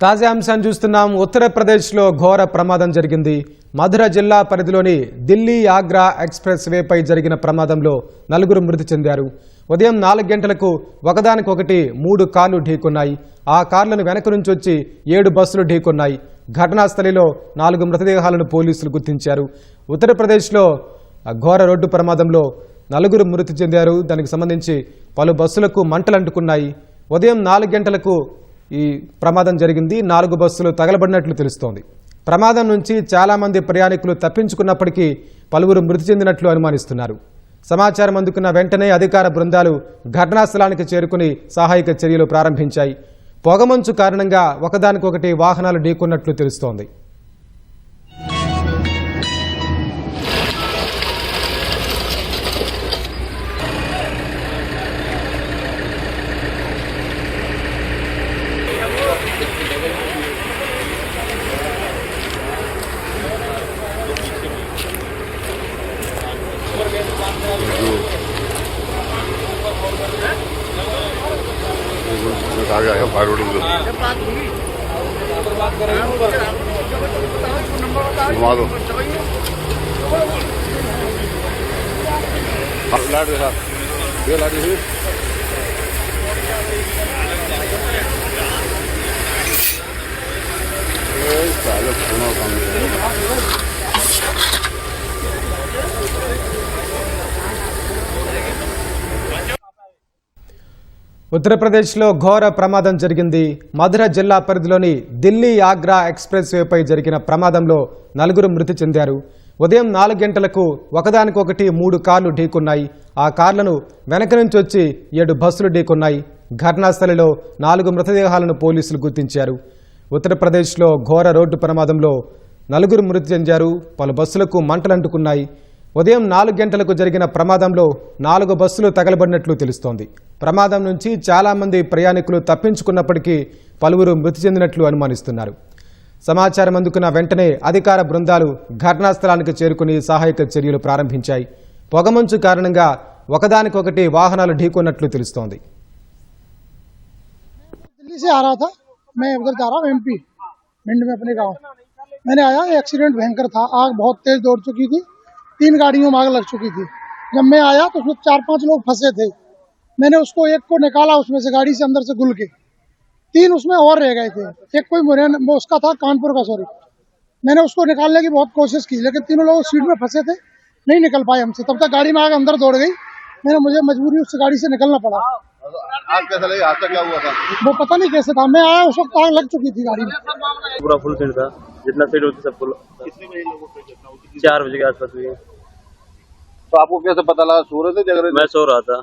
తాజా అంశాన్ని చూస్తున్నాం. ఉత్తరప్రదేశ్లో ఘోర ప్రమాదం జరిగింది. మధుర జిల్లా పరిధిలోని ఢిల్లీ ఆగ్రా ఎక్స్ప్రెస్ వేపై జరిగిన ప్రమాదంలో 4 మృతి చెందారు. ఉదయం 4 గంటలకు ఒకదానికొకటి 3 కార్లు ఢీకొన్నాయి. ఆ కార్లను వెనక నుంచి వచ్చి 7 బస్సులు ఢీకొన్నాయి. ఘటనా స్థలిలో 4 మృతదేహాలను పోలీసులు గుర్తించారు. ఉత్తరప్రదేశ్లో ఘోర రోడ్డు ప్రమాదంలో 4 మృతి చెందారు. దానికి సంబంధించి పలు బస్సులకు మంటలు అంటుకున్నాయి. ఉదయం 4 గంటలకు ఈ ప్రమాదం జరిగింది. 4 బస్సులు తగలబడినట్లు తెలుస్తోంది. ప్రమాదం నుంచి చాలా మంది ప్రయాణికులు తప్పించుకున్నప్పటికీ పలువురు మృతి చెందినట్లు అనుమానిస్తున్నారు. సమాచారం అందుకున్న వెంటనే అధికార బృందాలు ఘటనా స్థలానికి చేరుకుని సహాయక చర్యలు ప్రారంభించాయి. పొగమంచు కారణంగా ఒకదానికొకటి వాహనాలు ఢీకొన్నట్లు తెలుస్తోంది. आ गया है फायर घुमा दो लाइट देखा ये लाइट देखी साले सुनो काम ఉత్తరప్రదేశ్లో ఘోర ప్రమాదం జరిగింది. మధుర జిల్లా పరిధిలోని ఢిల్లీ ఆగ్రా ఎక్స్ప్రెస్ వేపై జరిగిన ప్రమాదంలో 4 మృతి చెందారు. ఉదయం 4 గంటలకు ఒకదానికొకటి 3 కార్లు ఢీకొన్నాయి. ఆ కార్లను వెనక నుంచి వచ్చి 7 బస్సులు ఢీకొన్నాయి. ఘటనా స్థలిలో 4 మృతదేహాలను పోలీసులు గుర్తించారు. ఉత్తరప్రదేశ్లో ఘోర రోడ్డు ప్రమాదంలో 4 మృతి చెందారు. పలు బస్సులకు మంటలంటుకున్నాయి. ఉదయం 4 గంటలకు జరిగిన ప్రమాదంలో 4 బస్సులు తగలబడినట్లు తెలుస్తోంది. ప్రమాదం నుంచి చాలా మంది ప్రయాణికులు తప్పించుకున్నప్పటికీ పలువురు మృతి చెందినట్లు అనుమానిస్తున్నారు. సమాచారం అందుకున్న వెంటనే అధికార బృందాలు ఘటనా స్థలానికి చేరుకుని సహాయక చర్యలు ప్రారంభించాయి. పొగమంచు కారణంగా ఒకదానికొకటి వాహనాలు ఢీకొన్నట్లు తెలుస్తోంది. दिल्ली से आ रहा था, मैं उधर जा रहा हूँ एमपी भिंड में अपने गांव। मैंने आया, एक्सीडेंट भयंकर था। आग बहुत तेज दौड़ चुकी थी, 3 गाड़ियों में आग लग चुकी थी। जब मैं आया तो उसमें 4-5 लोग फंसे थे। मैंने उसको एक को निकाला उसमें से, गाड़ी से अंदर से घुल के। 3 उसमें और रह गए थे। एक कोई उसका था कानपुर का, सॉरी। मैंने उसको निकालने की बहुत कोशिश की, लेकिन तीनों लोग सीट में फंसे थे, नहीं निकल पाए हमसे। तब तक गाड़ी में आग अंदर दौड़ गई। मुझे मजबूरी उस गाड़ी से निकलना पड़ा। आग कैसा लगी? हादसा क्या हुआ था? वो पता नहीं कैसे था। मैं आया उस वक्त आग लग चुकी थी गाड़ी में। पूरा फुल सीट था, जितना सीट होती सब फुल। 4 बजे के आसपास हुई। तो आपको कैसे पता लगा? सो रहे थे, जग रहे थे? मैं सो रहा था।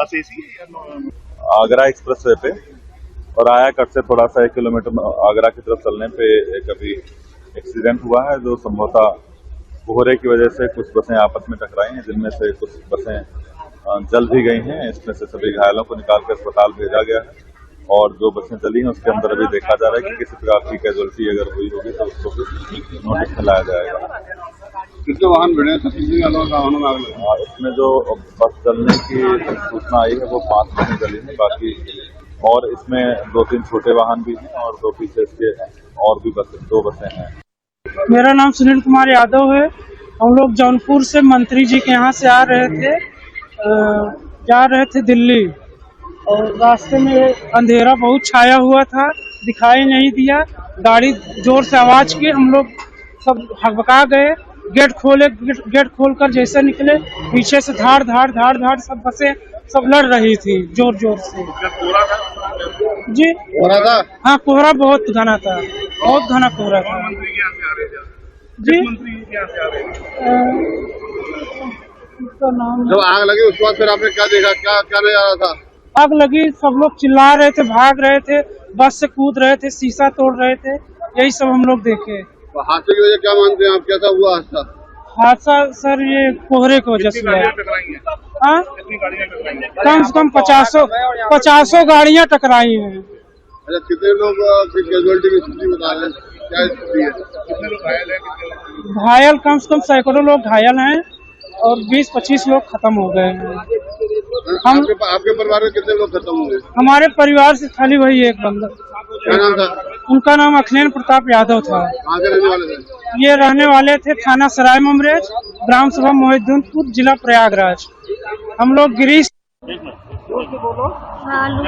बस एसी आगरा एक्सप्रेस वे पे और आया कट से थोड़ा सा 1 किलोमीटर आगरा की तरफ चलने पे एक अभी एक्सीडेंट हुआ है, जो संभवतः कोहरे की वजह से कुछ बसें आपस में टकराई हैं, जिनमें से कुछ बसें जल भी गई हैं। इसमें से सभी घायलों को निकाल कर अस्पताल भेजा गया है और जो बसें चली हैं उसके अंदर अभी देखा जा रहा है कि किसी प्रकार की कैजुअल्टी अगर हुई होगी तो उसको नोटिस में लाया जाएगा। कितने वाहन भिड़े? वाहनों में आग लगी। इसमें जो बस जलने की सूचना आई है वो 5 बसें जली हैं, बाकी और इसमें 2-3 छोटे वाहन भी हैं और 2 पीछे इसके और भी 2 बसें हैं। मेरा नाम सुनील कुमार यादव है। हम लोग जौनपुर से मंत्री जी के यहाँ से आ रहे थे, जा रहे थे दिल्ली, और रास्ते में अंधेरा बहुत छाया हुआ था, दिखाई नहीं दिया। गाड़ी जोर से आवाज की, हम लोग सब हकबका गए। गेट खोलकर जैसे निकले, पीछे से धाड़ धाड़ सब बसें सब लड़ रही थी जोर जोर से। जी कोहरा था? हाँ, कोहरा बहुत घना था, बहुत घना कोहरा था। जी जब आग लगी उसके बाद फिर आपने क्या देखा? क्या नहीं आ रहा था? आग लगी, सब लोग चिल्ला रहे थे, भाग रहे थे, बस से कूद रहे थे, शीशा तोड़ रहे थे, यही सब हम लोग देखे। तो हादसे की वजह क्या मानते हैं आप? कैसा हुआ हादसा? हादसा सर ये कोहरे की वजह से हुआ। हाँ, कम से कम 50 गाड़ियाँ टकराई हैं। अच्छा, कितने लोग कैजुअलिटी की स्थिति बता रहे हैं? क्या स्थिति है? कितने लोग घायल हैं? घायल कम से कम सैकड़ों लोग घायल हैं और 20-25 लोग खत्म हो गए हैं। आपके परिवार में कितने लोग खत्म हुए? हमारे परिवार से खाली वही एक बंदा। क्या नाम था? उनका नाम अखिलेश प्रताप यादव था। कहाँ के रहने वाले थे? ये रहने वाले थे थाना सराय ममरेज, ग्राम सभा मोहिद्दीनपुर, जिला प्रयागराज। हम लोग गिरीश क्या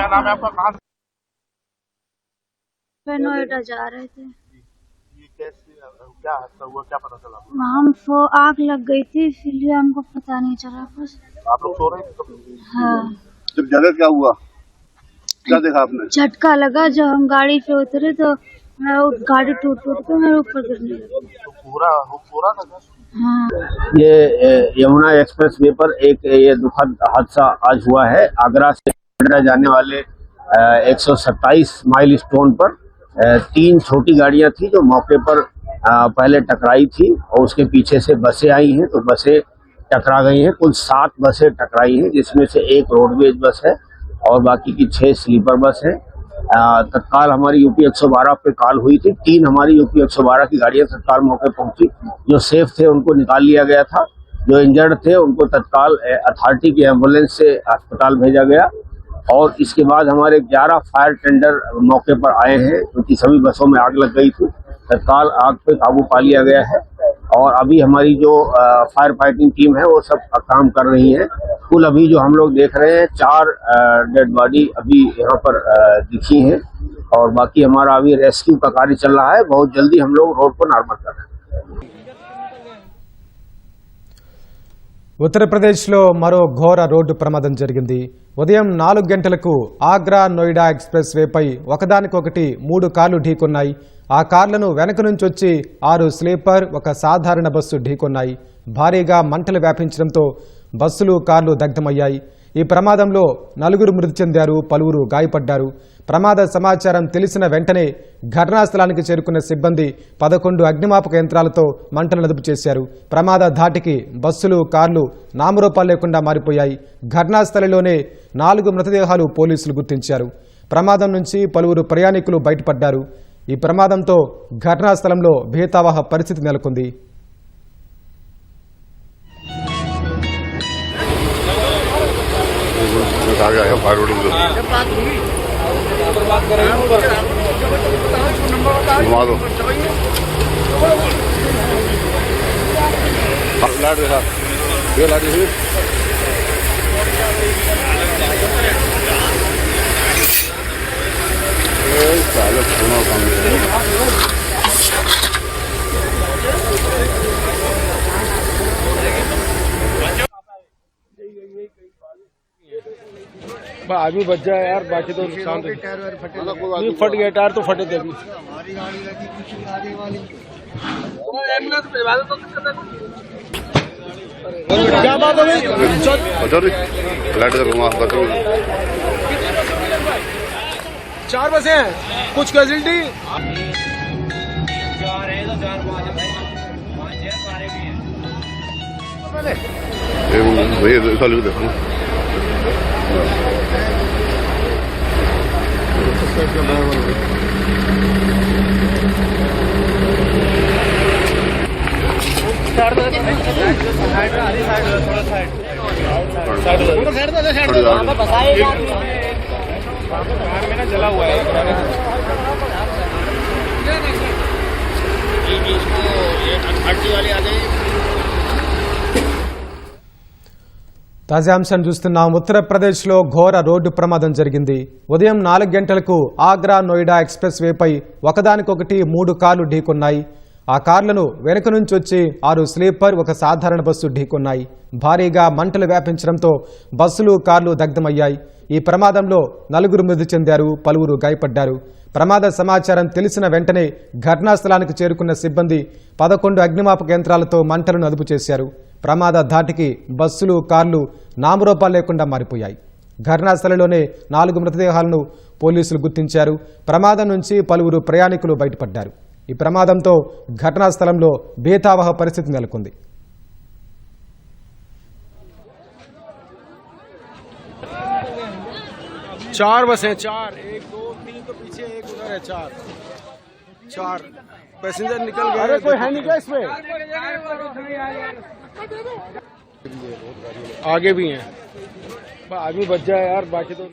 नाम है आपका? कहाँ से नोएडा जा रहे थे? ये कैसे क्या हादसा हुआ, क्या पता चला? हमको आग लग गई थी, इसलिए हमको पता नहीं चला कुछ। आप लोग सो रहे थे? हाँ, जब ज्यादा क्या हुआ, क्या देखा आपने? झटका लगा। जब हम गाड़ी से उतरे तो गाड़ी टूट के मेरे ऊपर गिरने लगी। तो पूरा था? हाँ, ये यमुना एक्सप्रेस वे पर एक ये दुखद हादसा आज हुआ है। आगरा से नोएडा जाने वाले 127 माइल स्टोन पर 3 छोटी गाड़ियां थी जो मौके पर पहले टकराई थी और उसके पीछे से बसें आई हैं, तो बसें टकरा गई हैं। कुल 7 बसें टकराई हैं, जिसमें से एक रोडवेज बस है और बाकी की 6 स्लीपर बस है। तत्काल हमारी यूपी 112 पे कॉल हुई थी। 3 हमारी यूपी 112 की गाड़ियां तत्काल मौके पहुंची। जो सेफ थे उनको निकाल लिया गया था, जो इंजर्ड थे उनको तत्काल अथॉरिटी की एम्बुलेंस से अस्पताल भेजा गया। और इसके बाद हमारे 11 फायर टेंडर मौके पर आए हैं, क्योंकि सभी बसों में आग लग गई थी। तत्काल आग पे काबू पा लिया गया है और अभी हमारी जो फायर फाइटिंग टीम है वो सब काम कर रही है। कुल अभी जो हम लोग देख रहे हैं 4 डेड बॉडी अभी यहाँ पर दिखी हैं और बाकी हमारा अभी रेस्क्यू का कार्य चल रहा है। बहुत जल्दी हम लोग रोड को नॉर्मल कर रहे हैं। ఉత్తరప్రదేశ్లో మరో ఘోర రోడ్డు ప్రమాదం జరిగింది. ఉదయం 4 గంటలకు ఆగ్రా నోయిడా ఎక్స్ప్రెస్ వేపై ఒకదానికొకటి 3 కార్లు ఢీకొన్నాయి. ఆ కార్లను వెనక నుంచి వచ్చి 6 స్లీపర్, ఒక సాధారణ బస్సు ఢీకొన్నాయి. భారీగా మంటలు వ్యాపించడంతో బస్సులు, కార్లు దగ్ధమయ్యాయి. ఈ ప్రమాదంలో 4 మృతి చెందారు, పలువురు గాయపడ్డారు. ప్రమాద సమాచారం తెలిసిన వెంటనే ఘటనా స్థలానికి చేరుకున్న సిబ్బంది 11 అగ్నిమాపక యంత్రాలతో మంటలు అదుపు చేశారు. ప్రమాద ధాటికి బస్సులు, కార్లు నామరూపాలు లేకుండా మారిపోయాయి. ఘటనా స్థలంలోనే 4 మృతదేహాలు పోలీసులు గుర్తించారు. ప్రమాదం నుంచి పలువురు ప్రయాణికులు బయటపడ్డారు. ఈ ప్రమాదంతో ఘటనా స్థలంలో భీతావహ పరిస్థితి నెలకొంది. आदमी बच जाए यार, बाकी तो नुकसान नहीं, फट गया टायर तो फटे थे अभी। क्या बात है भाई? 4 बसें हैं, कुछ कैजुअल्टी। जला हुआ है। తాజా అంశాన్ని చూస్తున్నాం. ఉత్తరప్రదేశ్లో ఘోర రోడ్డు ప్రమాదం జరిగింది. ఉదయం 4 గంటలకు ఆగ్రా నోయిడా ఎక్స్ప్రెస్ వేపై ఒకదానికొకటి 3 కార్లు ఢీకొన్నాయి. ఆ కార్లను వెనుక నుంచి వచ్చి 6 స్లీపర్, ఒక సాధారణ బస్సు ఢీకొన్నాయి. భారీగా మంటలు వ్యాపించడంతో బస్సులు, కార్లు దగ్ధమయ్యాయి. ఈ ప్రమాదంలో 4 మృతి చెందారు, పలువురు గాయపడ్డారు. ప్రమాద సమాచారం తెలిసిన వెంటనే ఘటనా స్థలానికి చేరుకున్న సిబ్బంది 11 అగ్నిమాపక యంత్రాలతో మంటలను అదుపు చేశారు. ప్రమాద ధాటికి బస్సులు, కార్లు నామరూపాలు లేకుండా మారిపోయాయి. ఘటనా స్థలంలోనే 4 మృతదేహాలను పోలీసులు గుర్తించారు. ప్రమాదం నుంచి పలువురు ప్రయాణికులు బయటపడ్డారు. ఈ ప్రమాదంతో ఘటనా స్థలంలో భీతావహ పరిస్థితి నెలకొంది. चार बसें, 4, 1, 2, 3 तो पीछे, एक उधर है। 4 पैसेंजर निकल गए। अरे कोई है नहीं क्या इसमें? आगे भी हैं, आदमी बच जाए यार, बाकी तो